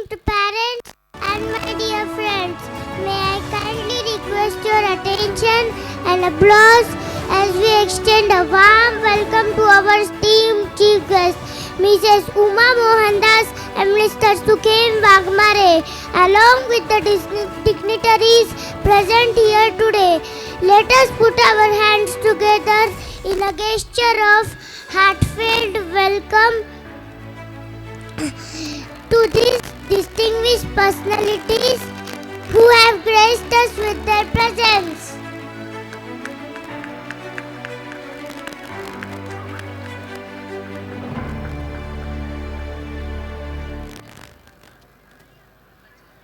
esteemed parents and my dear friends, may I kindly request your attention and applause as we extend a warm welcome to our esteemed chief guest, Mrs. Uma Mohandas and Mr. Sukhem Wagmare, along with the dignitaries present here today. Let us put our hands together in a gesture of heartfelt welcome to these distinguished personalities who have graced us with their presence.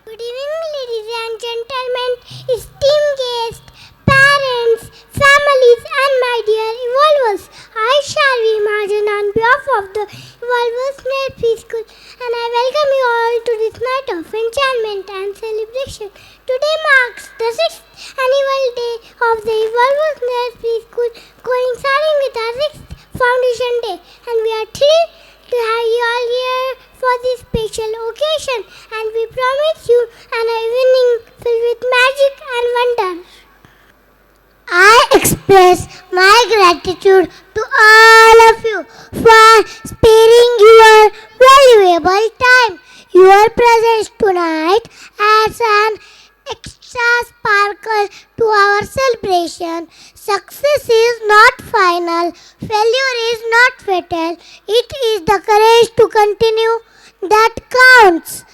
Good evening, ladies and gentlemen, esteemed guests, parents, families, and my dear evolvers. I shall be Majan on behalf of the Evolvers Net Preschool, and I welcome you all to this night of enchantment and celebration. Today marks the 6th annual day of the Evolvers Net Preschool, coinciding with our 6th Foundation Day, and we are thrilled to have you all here for this special occasion, and we promise you an evening filled with magic and wonder. I express my gratitude to all of you for sparing your valuable time. Your presence tonight adds an extra sparkle to our celebration. Success is not final, failure is not fatal. It is the courage to continue that counts.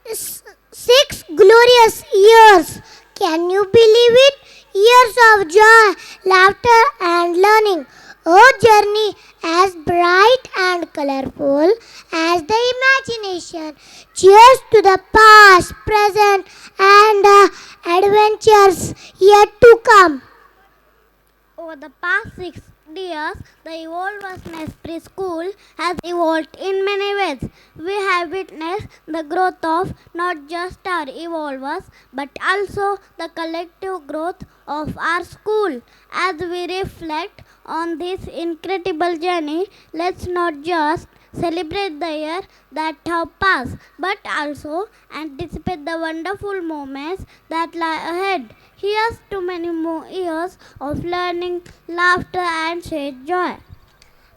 6 glorious years. Can you believe it? Years of joy, laughter and learning. A journey as bright and colorful as the imagination. Cheers to the past, present and the adventures yet to come. Over the past 6 years, the Evolvers Nest Preschool has evolved in many ways. We have witnessed the growth of not just our evolvers but also the collective growth of our school. As we reflect on this incredible journey, let's not just celebrate the year that have passed but also anticipate the wonderful moments that lie ahead. Here's to many more years of learning, laughter and shared joy.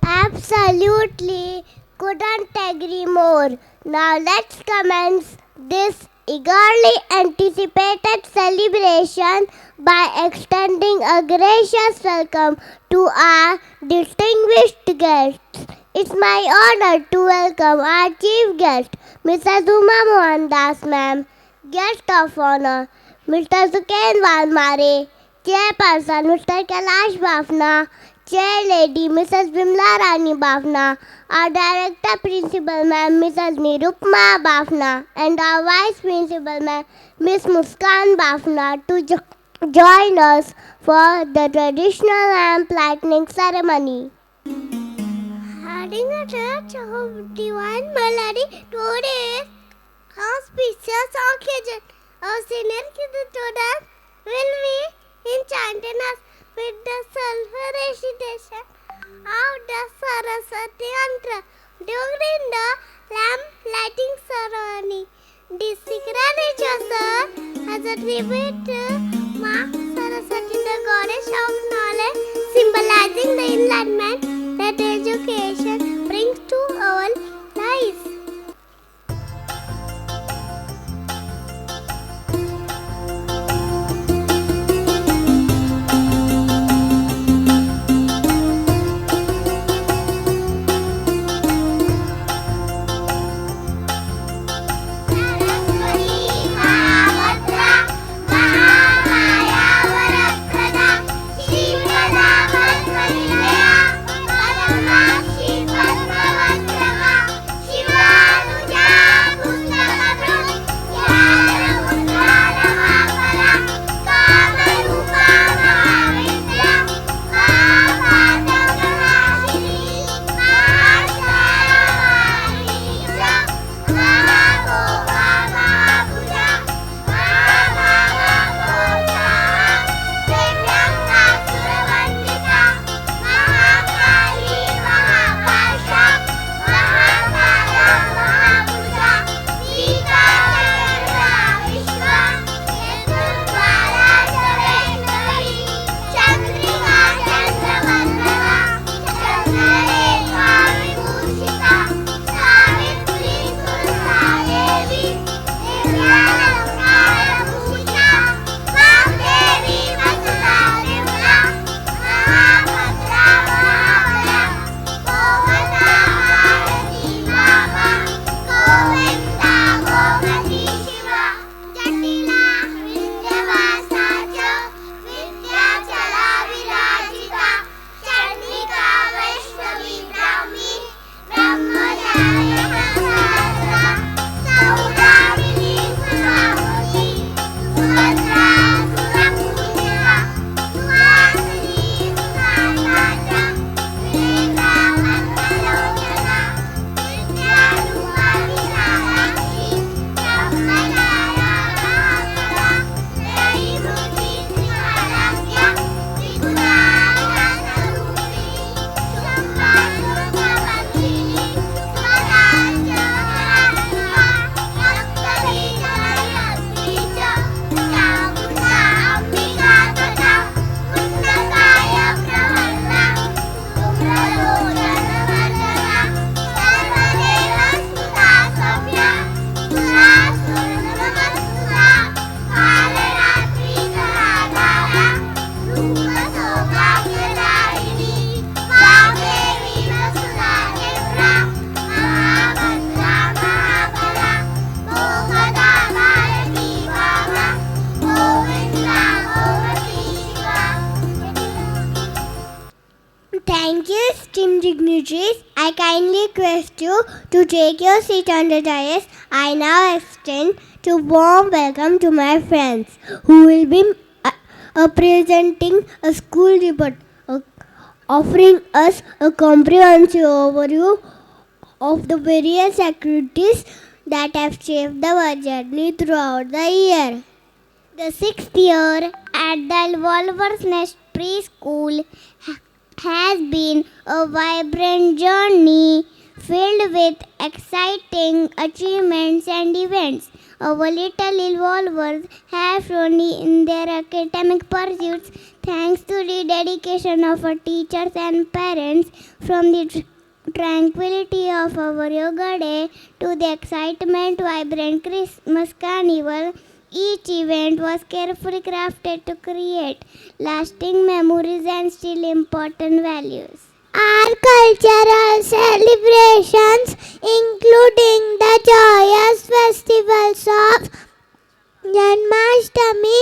Absolutely, couldn't agree more. Now let's commence this eagerly anticipated celebration by extending a gracious welcome to our distinguished guests. It's my honor to welcome our chief guest, Mrs. Uma Mohandas ma'am, guest of honor, Mr. Sukhem Wagmare, chairperson Mr. Kailash Bafna, chair lady Mrs. Bimla Rani Bafna, our director principal ma'am Mrs. Nirupma Bafna, and our vice principal ma'am Miss Muskan Bafna to join us for the traditional lamp lighting ceremony. Adding a touch of divine melody today, auspicious occasion. Our senior students will be enchanting us with the self-recitation of the Saraswati mantra during the lamp lighting ceremony. This sacred ritual as a tribute to Ma Saraswati, the goddess of knowledge, symbolizing the enlightenment that education brings to all lives. Shri Padma dignitaries, I kindly request you to take your seat on the dais. I now extend a warm welcome to my friends who will be presenting a school report, offering us a comprehensive overview of the various activities that have shaped our journey throughout the year. The 6th year at the Wolver's Nest Preschool has been a vibrant journey filled with exciting achievements and events. Our little evolvers have shown in their academic pursuits thanks to the dedication of our teachers and parents. From the tranquility of our yoga day to the excitement vibrant Christmas carnival, each event was carefully crafted to create lasting memories and still important values. Our cultural celebrations, including the joyous festivals of Janmashtami,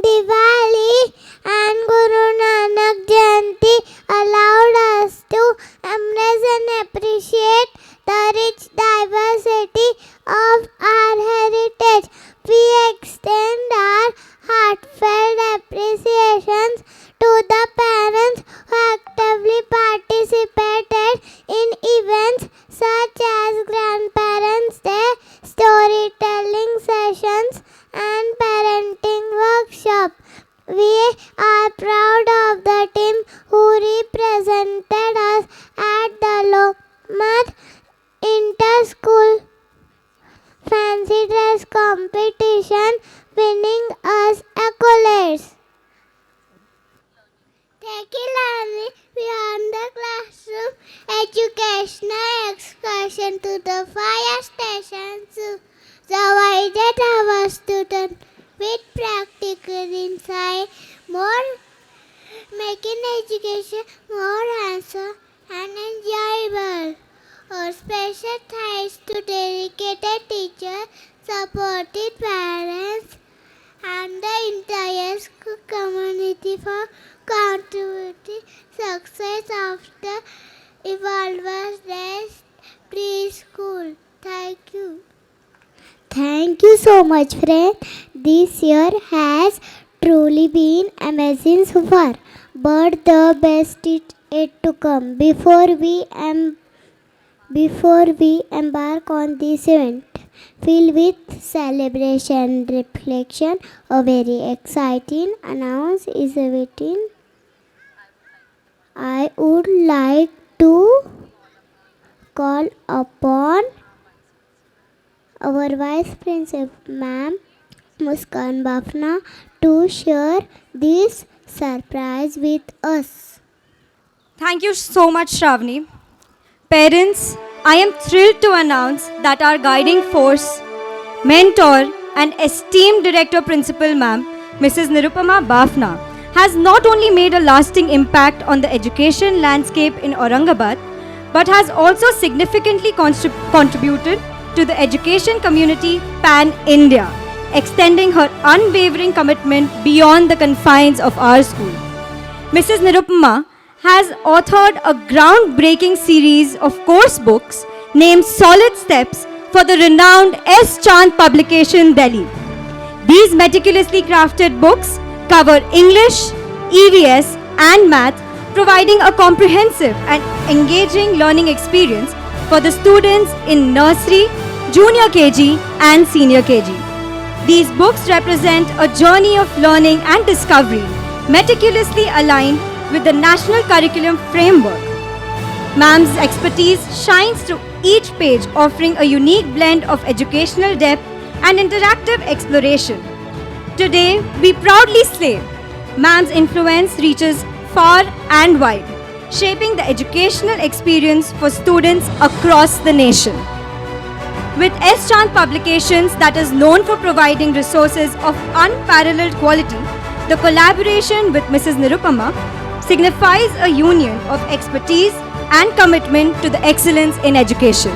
Diwali, and Guru Nanak Jayanti, allowed us to embrace and appreciate the rich diversity of our heritage. We extend our heartfelt appreciations to the parents who actively participated in events such as Grandparents' Day, storytelling sessions, and parenting workshop. We are proud of the team who represented us at the Lokmat Inter-School Fancy Dress Competition, winning us accolades. Take a learning beyond the classroom, educational excursion to the fire station provided our students with practical insight, making education more hands-on and enjoyable. Our special thanks to dedicated teachers, supported parents, and the entire school community for contributing success of the Evolvers Nest Preschool. Thank you. Thank you so much, friend. This year has truly been amazing so far, but the best is yet to come. Before we embark on this event, filled with celebration and reflection, a very exciting announcement is awaiting. I would like to call upon our Vice Principal, Ma'am Muskan Bafna, to share this surprise with us. Thank you so much, Shravani. Parents, I am thrilled to announce that our guiding force, mentor, and esteemed Director Principal, Ma'am, Mrs. Nirupama Bafna, has not only made a lasting impact on the education landscape in Aurangabad, but has also significantly contributed to the education community pan-India, extending her unwavering commitment beyond the confines of our school. Mrs. Nirupama has authored a groundbreaking series of course books named Solid Steps for the renowned S. Chand publication, Delhi. These meticulously crafted books cover English, EVS, and math, providing a comprehensive and engaging learning experience for the students in nursery, junior KG, and senior KG. These books represent a journey of learning and discovery, meticulously aligned with the National Curriculum Framework. Ma'am's expertise shines through each page, offering a unique blend of educational depth and interactive exploration. Today, we proudly say, Ma'am's influence reaches far and wide, shaping the educational experience for students across the nation. With S. Chand Publications that is known for providing resources of unparalleled quality, the collaboration with Mrs. Nirupama signifies a union of expertise and commitment to the excellence in education.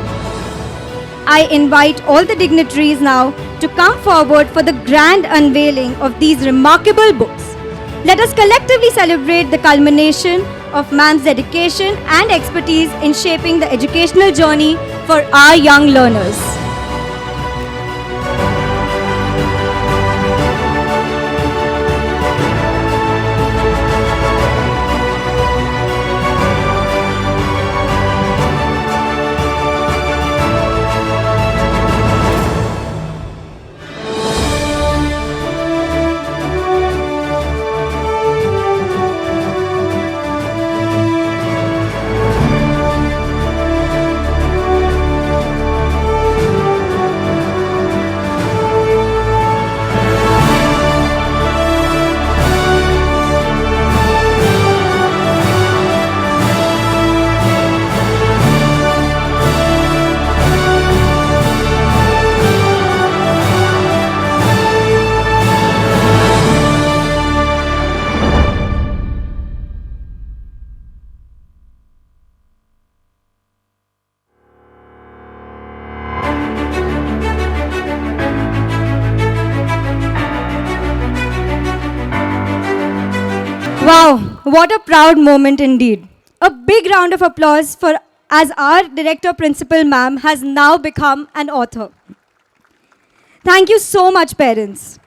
I invite all the dignitaries now to come forward for the grand unveiling of these remarkable books. Let us collectively celebrate the culmination of ma'am's dedication and expertise in shaping the educational journey for our young learners. Wow, what a proud moment indeed. A big round of applause for as our director principal ma'am has now become an author. Thank you so much, parents.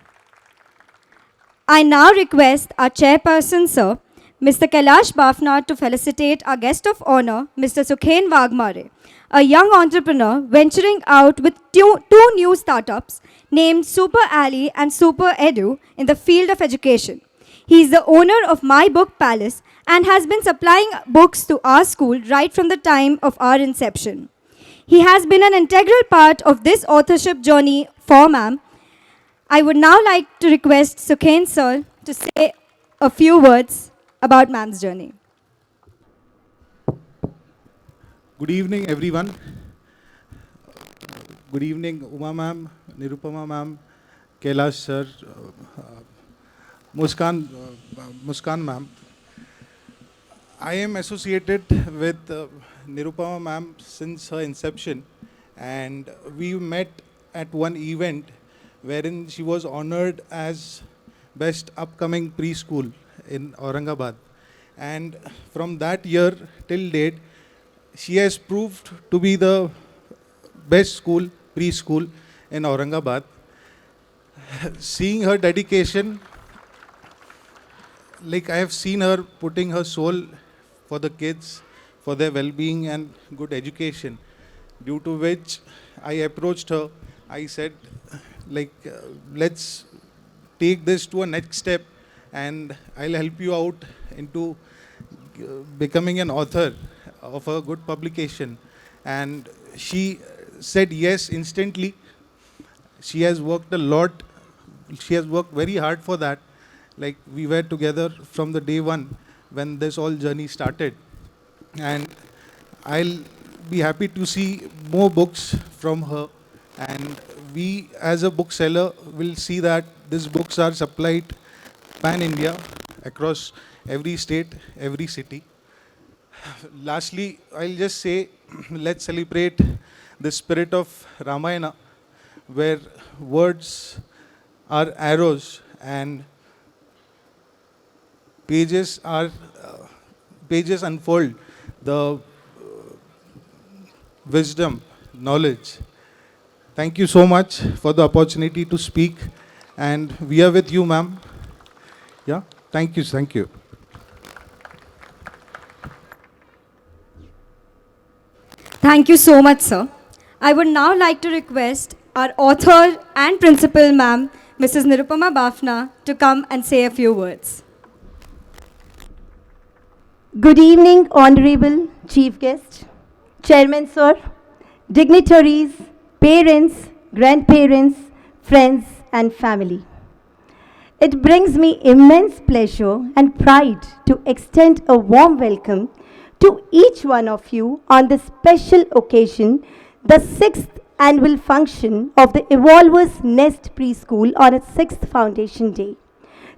I now request our chairperson, sir, Mr. Kailash Bafna, to felicitate our guest of honor, Mr. Sukhen Wagmare, a young entrepreneur venturing out with two new startups named Super Alley and Super Edu in the field of education. He is the owner of My Book Palace and has been supplying books to our school right from the time of our inception. He has been an integral part of this authorship journey for ma'am. I would now like to request Sukhen sir to say a few words about ma'am's journey. Good evening, everyone. Good evening, Uma ma'am, Nirupama ma'am, Kailash sir, Muskan ma'am. I am associated with Nirupama ma'am since her inception, and we met at one event wherein she was honored as best upcoming preschool in Aurangabad. And from that year till date, she has proved to be the best preschool in Aurangabad. Seeing her dedication, like I have seen her putting her soul for the kids, for their well-being and good education, due to which I approached her. I said, let's take this to a next step, and I'll help you out into becoming an author of a good publication. And she said yes instantly. She has worked a lot. She has worked very hard for that. Like, we were together from the day one when this whole journey started. And I'll be happy to see more books from her. And we, as a bookseller, will see that these books are supplied pan-India, across every state, every city. Lastly, I'll just say, let's celebrate the spirit of Ramayana, where words are arrows and pages unfold the wisdom, knowledge. Thank you so much for the opportunity to speak, and we are with you, ma'am. Yeah, thank you, thank you. Thank you so much, sir. I would now like to request our author and principal ma'am, Mrs. Nirupama Bafna, to come and say a few words. Good evening, Honorable Chief Guest, Chairman Sir, dignitaries, parents, grandparents, friends and family. It brings me immense pleasure and pride to extend a warm welcome to each one of you on this special occasion, the 6th annual function of the Evolvers Nest Preschool on its 6th Foundation Day.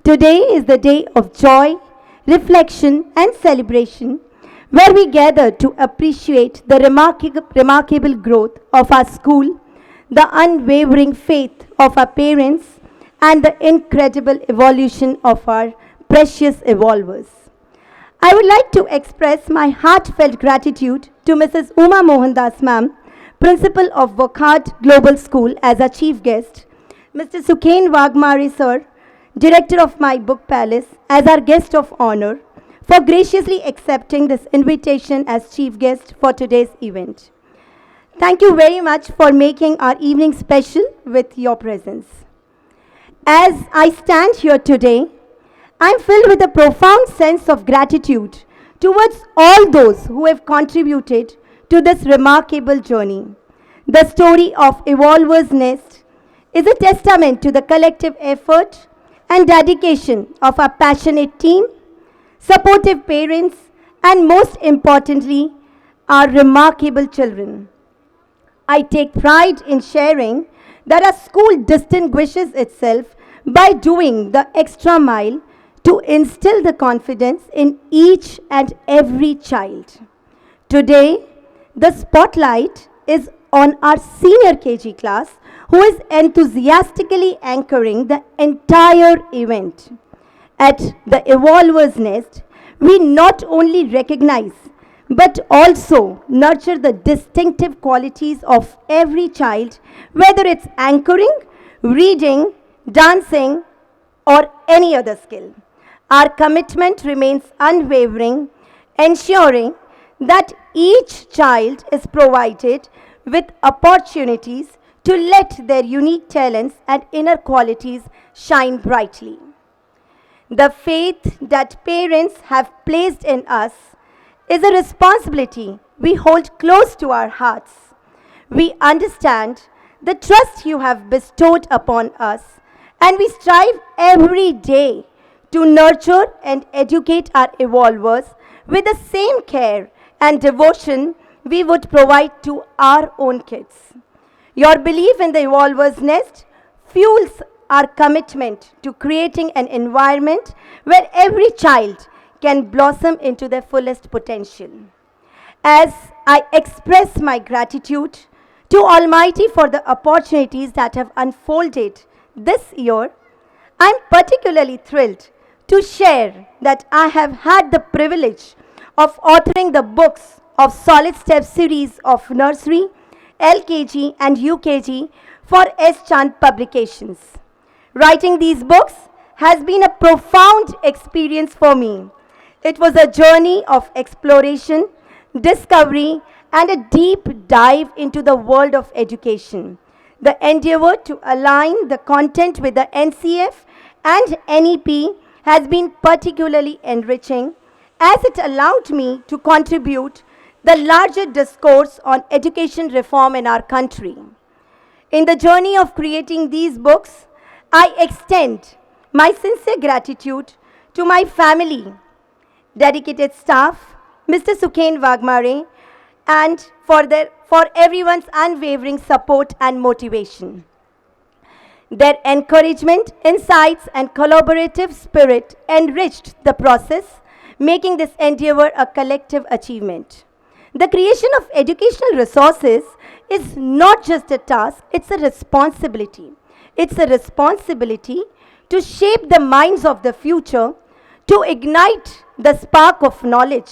Today is the day of joy, reflection and celebration, where we gather to appreciate the remarkable growth of our school, the unwavering faith of our parents, and the incredible evolution of our precious evolvers. I would like to express my heartfelt gratitude to Mrs. Uma Mohandas ma'am, Principal of Wokhart Global School as our chief guest, Mr. Sukhen Wagmare sir, Director of my book palace as our guest of honor, for graciously accepting this invitation as chief guest for today's event. Thank you very much for making our evening special with your presence. As I stand here today, I am filled with a profound sense of gratitude towards all those who have contributed to this remarkable journey. The story of Evolver's Nest is a testament to the collective effort and dedication of our passionate team, supportive parents, and most importantly, our remarkable children. I take pride in sharing that our school distinguishes itself by doing the extra mile to instill the confidence in each and every child. Today, the spotlight is on our senior KG class, who is enthusiastically anchoring the entire event. At the Evolver's Nest, we not only recognize but also nurture the distinctive qualities of every child, whether it's anchoring, reading, dancing, or any other skill. Our commitment remains unwavering, ensuring that each child is provided with opportunities to let their unique talents and inner qualities shine brightly. The faith that parents have placed in us is a responsibility we hold close to our hearts. We understand the trust you have bestowed upon us, and we strive every day to nurture and educate our evolvers with the same care and devotion we would provide to our own kids. Your belief in the Evolver's Nest fuels our commitment to creating an environment where every child can blossom into their fullest potential. As I express my gratitude to Almighty for the opportunities that have unfolded this year, I am particularly thrilled to share that I have had the privilege of authoring the books of Solid Step series of nursery, LKG and UKG for S. Chand Publications. Writing these books has been a profound experience for me. It was a journey of exploration, discovery, and a deep dive into the world of education. The endeavor to align the content with the NCF and NEP has been particularly enriching, as it allowed me to contribute the larger discourse on education reform in our country. In the journey of creating these books, I extend my sincere gratitude to my family, dedicated staff, Mr. Sukhen Wagmare, and for everyone's unwavering support and motivation. Their encouragement, insights, and collaborative spirit enriched the process, making this endeavor a collective achievement. The creation of educational resources is not just a task, it's a responsibility. It's a responsibility to shape the minds of the future, to ignite the spark of knowledge,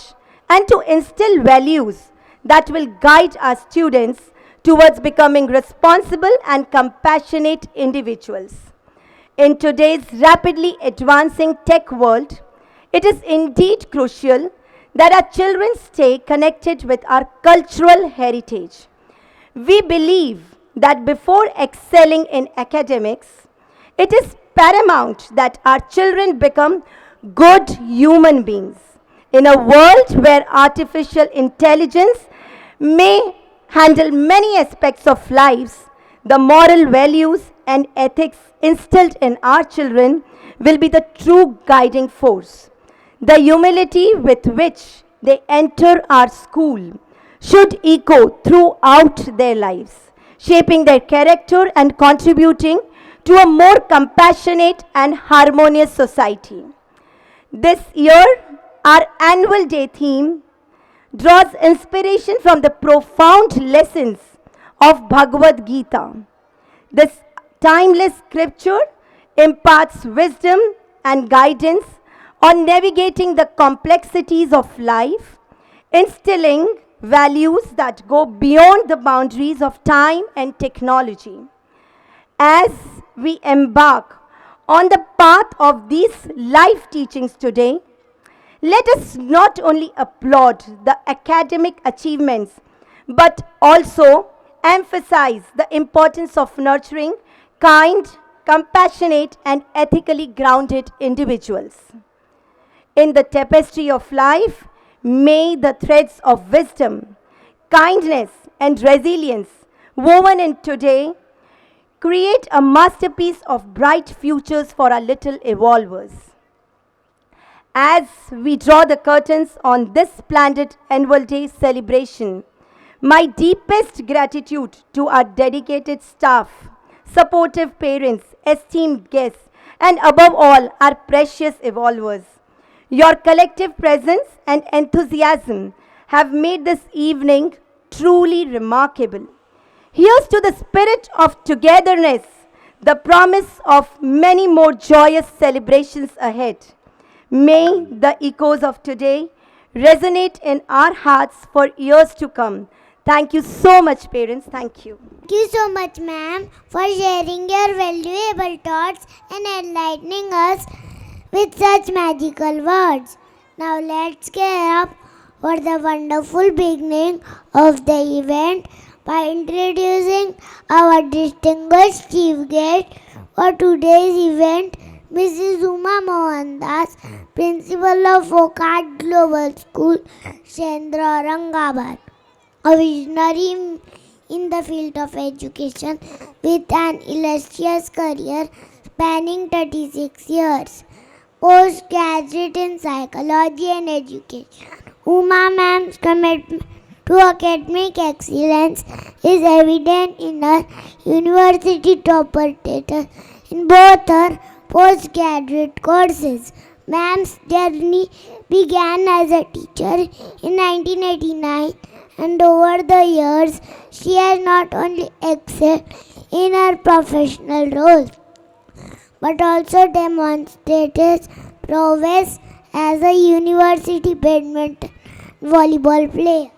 and to instill values that will guide our students towards becoming responsible and compassionate individuals. In today's rapidly advancing tech world, it is indeed crucial that our children stay connected with our cultural heritage. We believe that before excelling in academics, it is paramount that our children become good human beings. In a world where artificial intelligence may handle many aspects of lives, the moral values and ethics instilled in our children will be the true guiding force. The humility with which they enter our school should echo throughout their lives, shaping their character and contributing to a more compassionate and harmonious society. This year, our annual day theme draws inspiration from the profound lessons of Bhagavad Gita. This timeless scripture imparts wisdom and guidance on navigating the complexities of life, instilling values that go beyond the boundaries of time and technology. As we embark on the path of these life teachings today, let us not only applaud the academic achievements, but also emphasize the importance of nurturing kind, compassionate, and ethically grounded individuals. In the tapestry of life, may the threads of wisdom, kindness, and resilience woven in today create a masterpiece of bright futures for our little evolvers. As we draw the curtains on this splendid annual day celebration, my deepest gratitude to our dedicated staff, supportive parents, esteemed guests, and above all, our precious evolvers. Your collective presence and enthusiasm have made this evening truly remarkable. Here's to the spirit of togetherness, the promise of many more joyous celebrations ahead. May the echoes of today resonate in our hearts for years to come. Thank you so much, parents. Thank you. Thank you so much, ma'am, for sharing your valuable thoughts and enlightening us with such magical words. Now let's gear up for the wonderful beginning of the event by introducing our distinguished chief guest for today's event, Mrs. Uma Mohandas, Principal of Okat Global School, Shendra Aurangabad, a visionary in the field of education with an illustrious career spanning 36 years. Postgraduate in psychology and education, Uma ma'am's commitment to academic excellence is evident in her university topper status in both her postgraduate courses. Ma'am's journey began as a teacher in 1989, and over the years, she has not only excelled in her professional roles, but also demonstrated prowess as a university badminton volleyball player.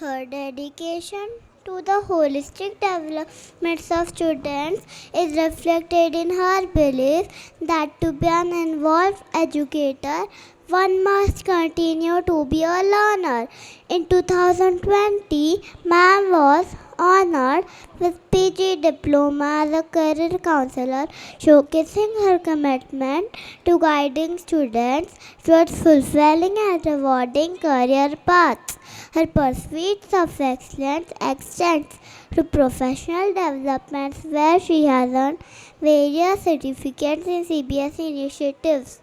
Her dedication to the holistic development of students is reflected in her belief that to be an involved educator, one must continue to be a learner. In 2020, ma'am was honored with PG diploma as a career counselor, showcasing her commitment to guiding students towards fulfilling and rewarding career paths. Her pursuits of excellence extends to professional developments where she has earned various certificates in CBSE initiatives.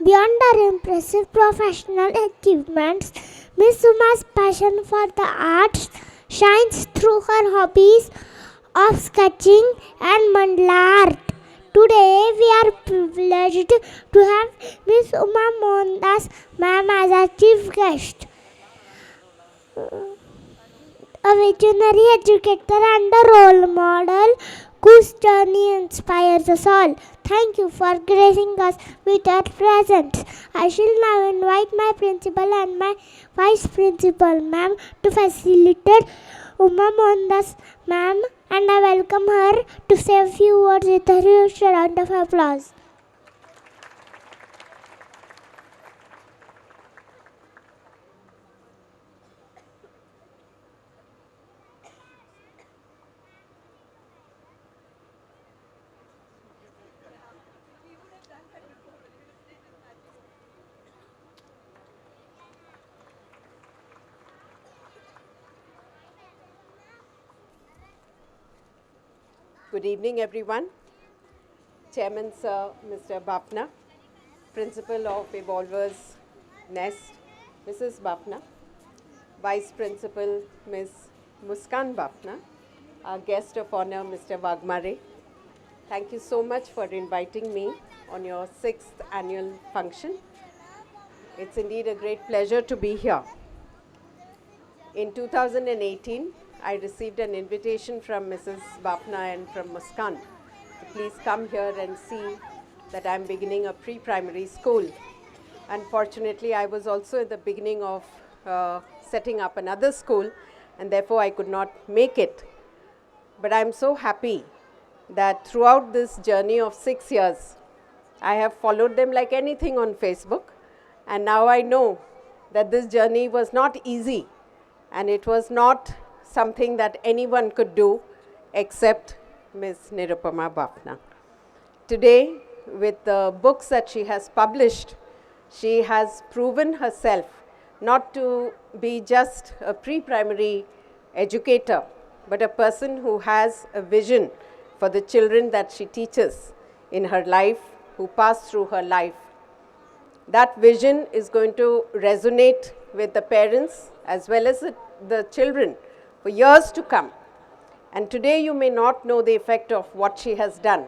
Beyond her impressive professional achievements, Miss Uma's passion for the arts shines through her hobbies of sketching and mandala art. Today, we are privileged to have Miss Uma Mohandas ma'am as our chief guest. A visionary educator and a role model whose journey inspires us all. Thank you for gracing us with your presence. I shall now invite my principal and my vice principal, ma'am, to facilitate Uma Mohandas, ma'am, and I welcome her to say a few words with a huge round of applause. Good evening, everyone. Chairman Sir Mr. Bafna, Principal of Evolvers Nest, Mrs. Bafna, Vice Principal Ms. Muskan Bafna, our guest of honor Mr. Wagmare. Thank you so much for inviting me on your 6th annual function. It's indeed a great pleasure to be here. In 2018, I received an invitation from Mrs. Bafna and from Muskan to please come here and see that I'm beginning a pre-primary school. Unfortunately, I was also at the beginning of setting up another school, and therefore I could not make it. But I'm so happy that throughout this journey of 6 years, I have followed them like anything on Facebook, and now I know that this journey was not easy, and it was not something that anyone could do except Ms. Nirupama Bafna. Today, with the books that she has published, she has proven herself not to be just a pre-primary educator, but a person who has a vision for the children that she teaches in her life, who pass through her life. That vision is going to resonate with the parents as well as the children for years to come. And today you may not know the effect of what she has done,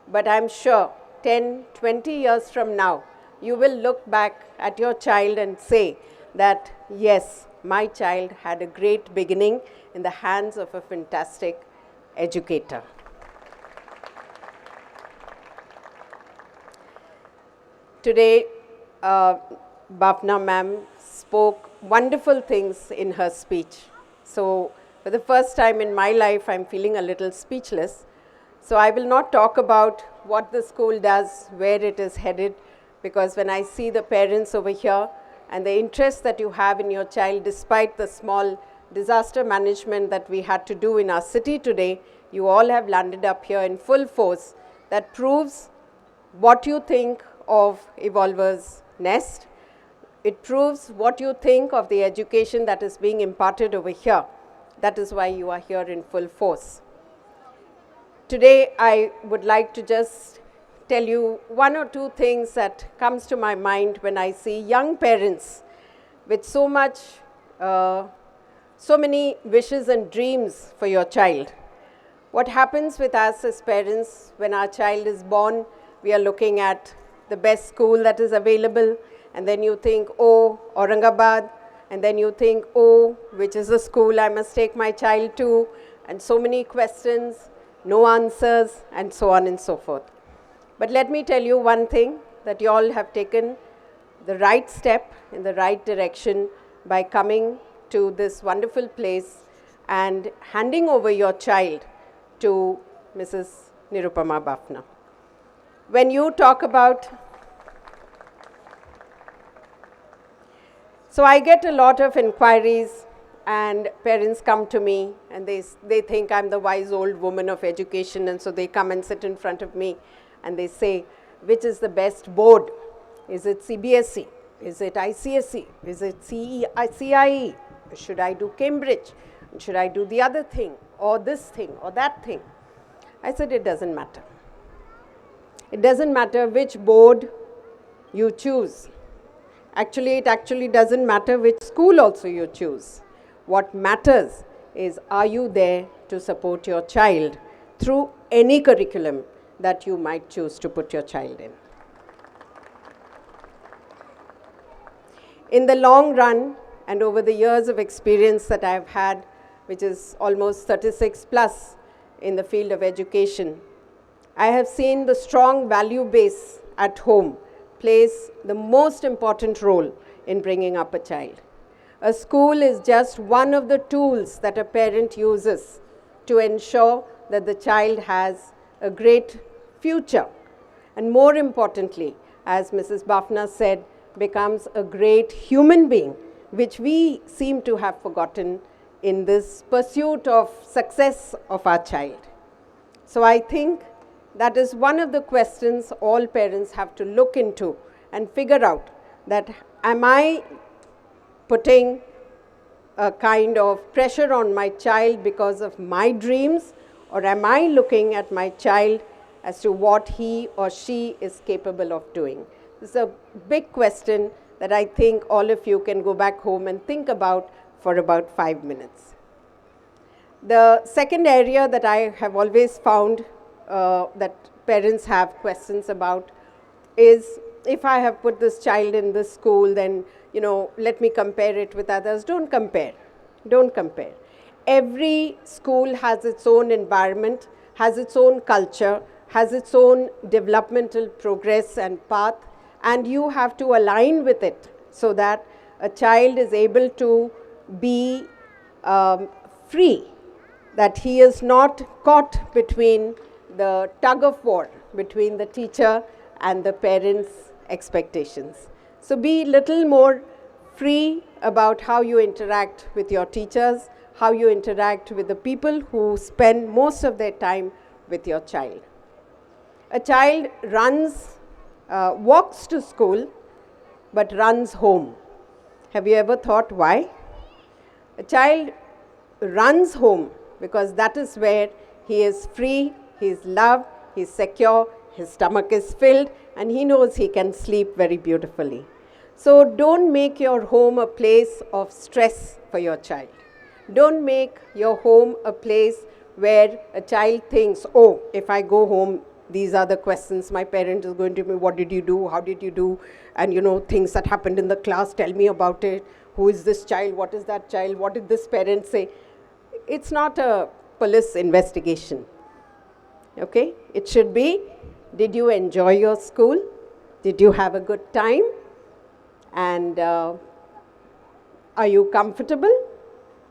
but I'm sure 10, 20 years from now, you will look back at your child and say that, yes, my child had a great beginning in the hands of a fantastic educator. Today, Bafna ma'am spoke wonderful things in her speech. So, for the first time in my life, I'm feeling a little speechless. So, I will not talk about what the school does, where it is headed, because when I see the parents over here and the interest that you have in your child, despite the small disaster management that we had to do in our city today, you all have landed up here in full force. That proves what you think of Evolver's Nest. It proves what you think of the education that is being imparted over here. That is why you are here in full force. Today, I would like to just tell you one or two things that comes to my mind when I see young parents with so many wishes and dreams for your child. What happens with us as parents when our child is born, we are looking at the best school that is available, and then you think, oh, Aurangabad, and then you think, oh, which is the school I must take my child to, and so many questions, no answers, and so on and so forth. But let me tell you one thing, that you all have taken the right step in the right direction by coming to this wonderful place and handing over your child to Mrs. Nirupama Bafna. When you talk about, so I get a lot of inquiries, and parents come to me and they think I'm the wise old woman of education, and so they come and sit in front of me and they say, which is the best board? Is it CBSE? Is it ICSE? Is it CIE? Should I do Cambridge? Should I do the other thing, or this thing, or that thing? I said, it doesn't matter. It doesn't matter which board you choose. Actually, it actually doesn't matter which school also you choose. What matters is, are you there to support your child through any curriculum that you might choose to put your child in. In the long run, and over the years of experience that I've had, which is almost 36 plus in the field of education, I have seen the strong value base at home plays the most important role in bringing up a child. A school is just one of the tools that a parent uses to ensure that the child has a great future, and more importantly, as Mrs. Bafna said, becomes a great human being, which we seem to have forgotten in this pursuit of success of our child. So I think that is one of the questions all parents have to look into and figure out, that am I putting a kind of pressure on my child because of my dreams, or am I looking at my child as to what he or she is capable of doing? This is a big question that I think all of you can go back home and think about for about 5 minutes. The second area that I have always found that parents have questions about is, if I have put this child in this school, then, let me compare it with others. Don't compare. Don't compare. Every school has its own environment, has its own culture, has its own developmental progress and path, and you have to align with it so that a child is able to be free, that he is not caught between the tug of war between the teacher and the parents' expectations. So be little more free about how you interact with your teachers, how you interact with the people who spend most of their time with your child. A child walks to school, but runs home. Have you ever thought why? A child runs home because that is where he is free, he is loved, he is secure, his stomach is filled, and he knows he can sleep very beautifully. So don't make your home a place of stress for your child. Don't make your home a place where a child thinks, oh, if I go home, these are the questions my parent is going to me, what did you do, how did you do, and things that happened in the class, tell me about it, who is this child, what is that child, what did this parent say. It's not a police investigation, okay? It should be, did you enjoy your school, did you have a good time, and are you comfortable,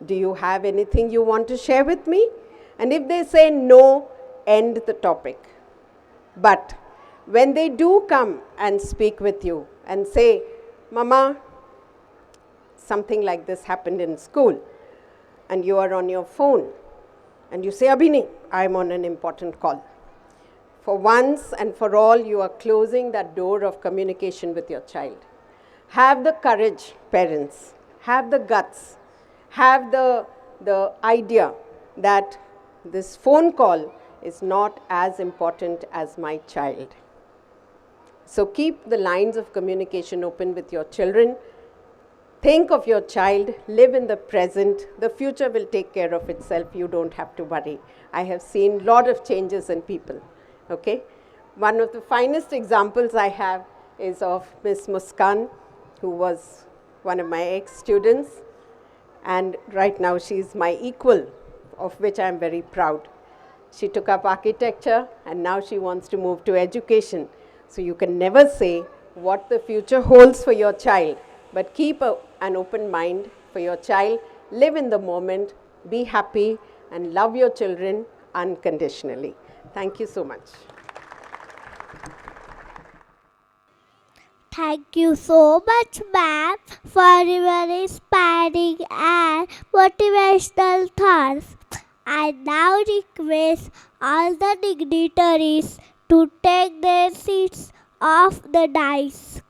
do you have anything you want to share with me? And if they say no, end the topic. But when they do come and speak with you and say, Mama, something like this happened in school, and you are on your phone, and you say, Abhini, I am on an important call. For once and for all, you are closing that door of communication with your child. Have the courage, parents, have the guts, have the idea that this phone call is not as important as my child. So keep the lines of communication open with your children. Think of your child, live in the present. The future will take care of itself. You don't have to worry. I have seen a lot of changes in people. Okay? One of the finest examples I have is of Miss Muskan, who was one of my ex-students. And right now she's my equal, of which I'm very proud. She took up architecture and now she wants to move to education. So you can never say what the future holds for your child, but keep an open mind for your child, live in the moment, be happy, and love your children unconditionally. Thank you so much. Thank you so much, ma'am, for your inspiring and motivational thoughts. I now request all the dignitaries to take their seats off the dais.